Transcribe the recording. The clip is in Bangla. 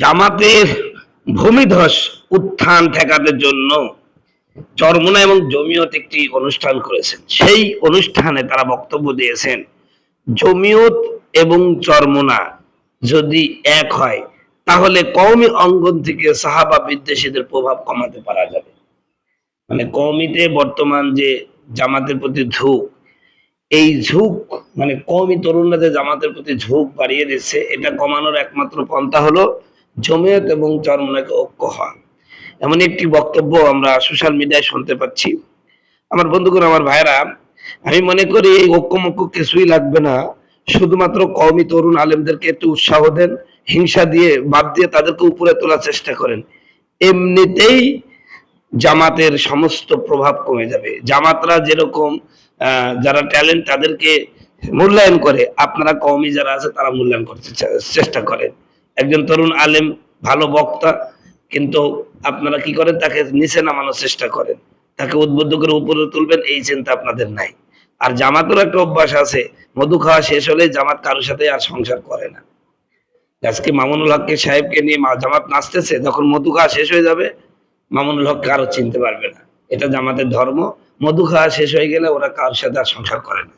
জামাতের ভূমিধস উত্থান ঠেকানোর জন্য চরমোনা এবং জমিয়ত একটি অনুষ্ঠান করেছেন। সেই অনুষ্ঠানে তারা বক্তব্য দিয়েছেন, জমিয়ত এবং চরমোনা যদি এক হয় তাহলে কওমি অঙ্গন থেকে সাহাবা বিদ্বেষীদের প্রভাব কমাতে পারা যাবে। মানে কওমিতে বর্তমান যে জামাতের প্রতি ঝোঁক, এই ঝোঁক মানে কওমি তরুণরা যে জামাতের প্রতি ঝোঁক বাড়িয়ে দিচ্ছে, এটা কমানোর একমাত্র পন্থা হলো জমিয়ত এবং চরমোনাকে ঐক্য হওয়া। এমন একটি বক্তব্য আমরা সোশ্যাল মিডিয়ায় শুনতে পাচ্ছি। আমার বন্ধুগণ, আমার ভাইরা, আমি মনে করি এই ঐক্যমক্য কিছুই লাগবে না। শুধুমাত্র কওমি তরুণ আলেমদেরকে একটু উৎসাহ দেন, হিংসা দিয়ে বাদ দিয়ে তাদেরকে উপরে তোলার চেষ্টা করেন। এমনিতেই জামাতের সমস্ত প্রভাব কমে যাবে। জামাতরা যেরকম যারা ট্যালেন্ট তাদেরকে মূল্যায়ন করে, আপনারা কওমি যারা আছে তারা মূল্যায়ন করতে চেষ্টা করেন। একজন তরুণ আলেম ভালো বক্তা, কিন্তু আপনারা কি করেন, তাকে নিচে নামানোর চেষ্টা করেন, তাকে উদ্বুদ্ধ করে উপরে তুলবেন, এই চিন্তা আপনাদের নাই। আর জামাতেরও একটা অভ্যাস আছে, মধু খাওয়া শেষ হলে জামাত কারোর সাথে আর সংসার করে না। আজকে মামুনুল হককে সাহেবকে নিয়ে জামাত নাচতেছে, যখন মধু খাওয়া শেষ হয়ে যাবে মামুনুল হক কারো চিনতে পারবে না। এটা জামাতের ধর্ম। মধু খাওয়া শেষ হয়ে গেলে ওরা কারোর সাথে আর সংসার করে না।